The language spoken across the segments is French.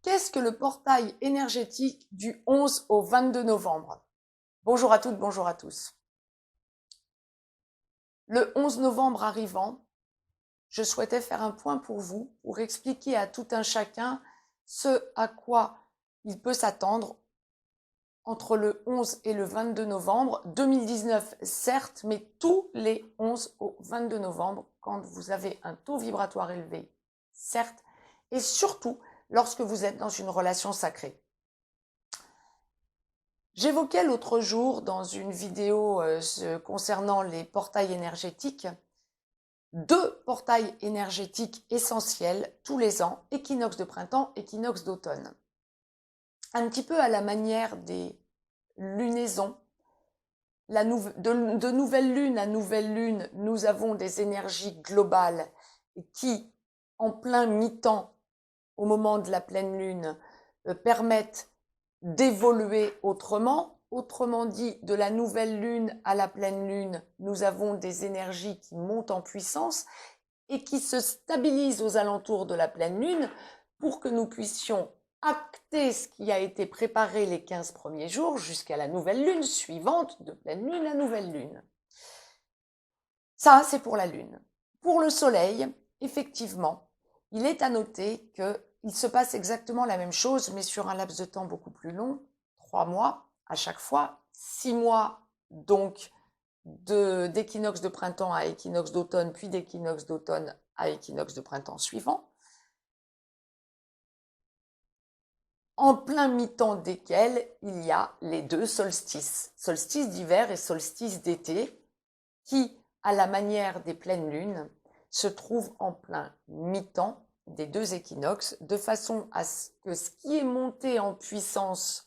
Qu'est-ce que le portail énergétique du 11 au 22 novembre? Bonjour à toutes, bonjour à tous. Le 11 novembre arrivant, je souhaitais faire un point pour vous, pour expliquer à tout un chacun ce à quoi il peut s'attendre entre le 11 et le 22 novembre 2019, certes, mais tous les 11 au 22 novembre, quand vous avez un taux vibratoire élevé, certes, et surtout lorsque vous êtes dans une relation sacrée. J'évoquais l'autre jour dans une vidéo concernant les portails énergétiques, 2 portails énergétiques essentiels tous les ans, équinoxe de printemps, équinoxe d'automne. Un petit peu à la manière des lunaisons, de nouvelle lune à nouvelle lune, nous avons des énergies globales qui, en plein mi-temps, au moment de la pleine lune, permettent d'évoluer autrement. Autrement dit, de la nouvelle lune à la pleine lune, nous avons des énergies qui montent en puissance et qui se stabilisent aux alentours de la pleine lune pour que nous puissions acter ce qui a été préparé les 15 premiers jours jusqu'à la nouvelle lune suivante, de pleine lune à nouvelle lune. Ça, c'est pour la lune. Pour le soleil, effectivement, il est à noter qu'il se passe exactement la même chose, mais sur un laps de temps beaucoup plus long, 3 mois à chaque fois, 6 mois donc d'équinoxe de printemps à équinoxe d'automne, puis d'équinoxe d'automne à équinoxe de printemps suivant, en plein mi-temps desquels il y a les 2 solstices, solstice d'hiver et solstice d'été, qui, à la manière des pleines lunes, se trouvent en plein mi-temps des 2 équinoxes, de façon à ce que ce qui est monté en puissance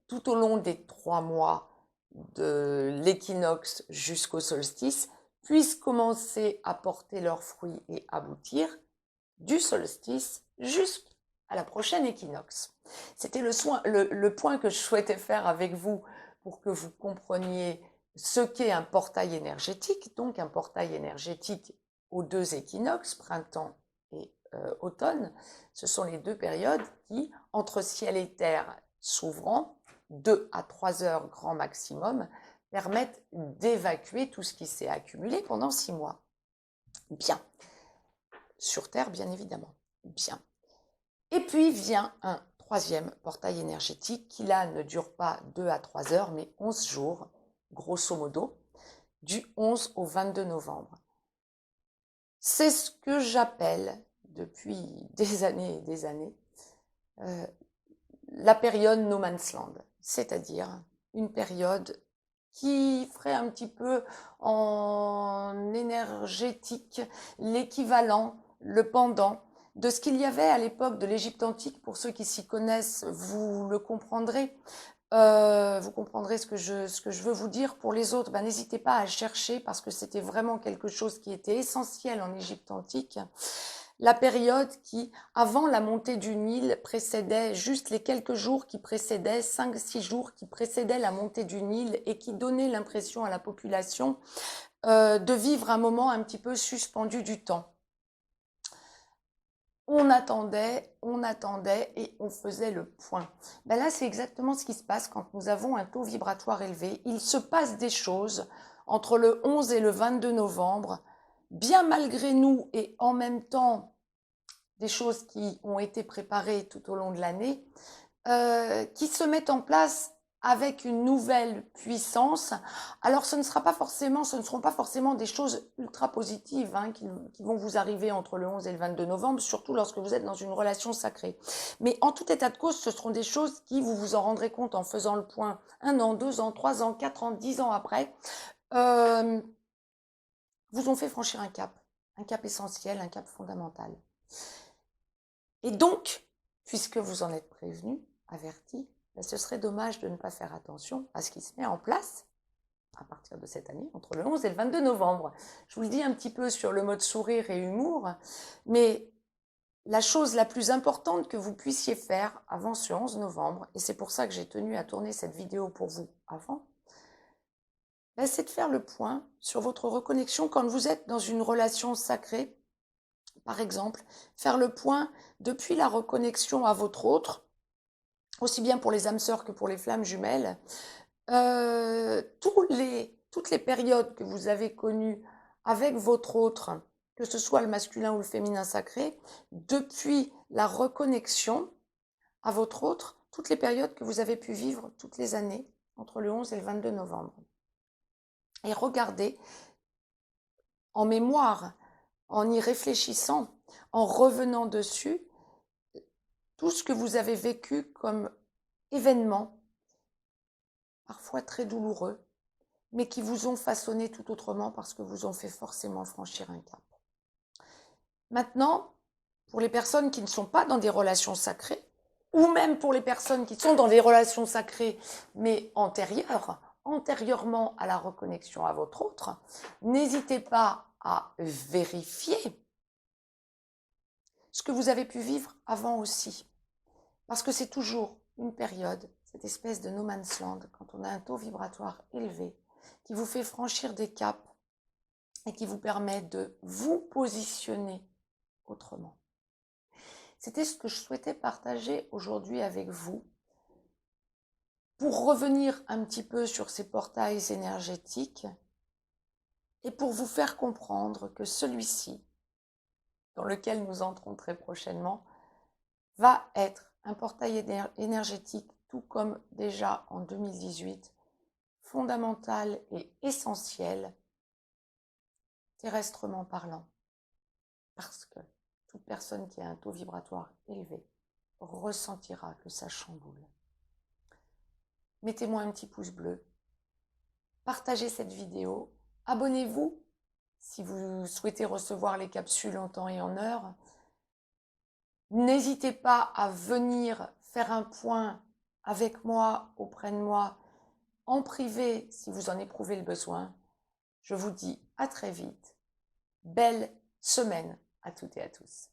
tout au long des 3 mois de l'équinoxe jusqu'au solstice puisse commencer à porter leurs fruits et aboutir du solstice jusqu'à la prochaine équinoxe. C'était le point que je souhaitais faire avec vous pour que vous compreniez ce qu'est un portail énergétique, donc un portail énergétique aux 2 équinoxes, printemps et automne. Ce sont les 2 périodes qui, entre ciel et terre s'ouvrant, 2 à 3 heures grand maximum, permettent d'évacuer tout ce qui s'est accumulé pendant 6 mois. Bien. Sur Terre, bien évidemment. Bien. Et puis vient un troisième portail énergétique qui, là, ne dure pas 2 à 3 heures, mais 11 jours, grosso modo, du 11 au 22 novembre. C'est ce que j'appelle, depuis des années et des années, la période No Man's Land, c'est-à-dire une période qui ferait un petit peu en énergétique l'équivalent, le pendant de ce qu'il y avait à l'époque de l'Égypte antique. Pour ceux qui s'y connaissent, vous le comprendrez. Vous comprendrez ce que je veux vous dire. Pour les autres, n'hésitez pas à chercher parce que c'était vraiment quelque chose qui était essentiel en Égypte antique. La période qui, avant la montée du Nil, précédait juste les quelques jours qui précédaient, 5-6 jours qui précédaient la montée du Nil et qui donnait l'impression à la population de vivre un moment un petit peu suspendu du temps. On attendait et on faisait le point. Là, c'est exactement ce qui se passe quand nous avons un taux vibratoire élevé. Il se passe des choses entre le 11 et le 22 novembre, bien malgré nous et en même temps des choses qui ont été préparées tout au long de l'année, qui se mettent en place avec une nouvelle puissance. Alors ce ne seront pas forcément des choses ultra positives qui vont vous arriver entre le 11 et le 22 novembre, surtout lorsque vous êtes dans une relation sacrée. Mais en tout état de cause, ce seront des choses qui, vous vous en rendrez compte en faisant le point 1 an, 2 ans, 3 ans, 4 ans, 10 ans après, vous ont fait franchir un cap essentiel, un cap fondamental. Et donc, puisque vous en êtes prévenu, averti, ce serait dommage de ne pas faire attention à ce qui se met en place à partir de cette année, entre le 11 et le 22 novembre. Je vous le dis un petit peu sur le mode sourire et humour, mais la chose la plus importante que vous puissiez faire avant ce 11 novembre, et c'est pour ça que j'ai tenu à tourner cette vidéo pour vous avant, c'est de faire le point sur votre reconnexion quand vous êtes dans une relation sacrée, Par exemple, faire le point depuis la reconnexion à votre autre, aussi bien pour les âmes sœurs que pour les flammes jumelles, toutes les périodes que vous avez connues avec votre autre, que ce soit le masculin ou le féminin sacré, depuis la reconnexion à votre autre, toutes les périodes que vous avez pu vivre toutes les années, entre le 11 et le 22 novembre. Et regardez, en mémoire, en y réfléchissant, en revenant dessus, tout ce que vous avez vécu comme événement, parfois très douloureux, mais qui vous ont façonné tout autrement parce que vous ont fait forcément franchir un cap. Maintenant, pour les personnes qui ne sont pas dans des relations sacrées, ou même pour les personnes qui sont dans des relations sacrées, mais antérieurement à la reconnexion à votre autre, n'hésitez pas à vérifier ce que vous avez pu vivre avant aussi. Parce que c'est toujours une période, cette espèce de no man's land, quand on a un taux vibratoire élevé, qui vous fait franchir des caps et qui vous permet de vous positionner autrement. C'était ce que je souhaitais partager aujourd'hui avec vous. Pour revenir un petit peu sur ces portails énergétiques et pour vous faire comprendre que celui-ci, dans lequel nous entrons très prochainement, va être un portail énergétique, tout comme déjà en 2018, fondamental et essentiel, terrestrement parlant. Parce que toute personne qui a un taux vibratoire élevé ressentira que ça chamboule. Mettez-moi un petit pouce bleu, partagez cette vidéo, abonnez-vous si vous souhaitez recevoir les capsules en temps et en heure. N'hésitez pas à venir faire un point avec moi, auprès de moi, en privé si vous en éprouvez le besoin. Je vous dis à très vite. Belle semaine à toutes et à tous.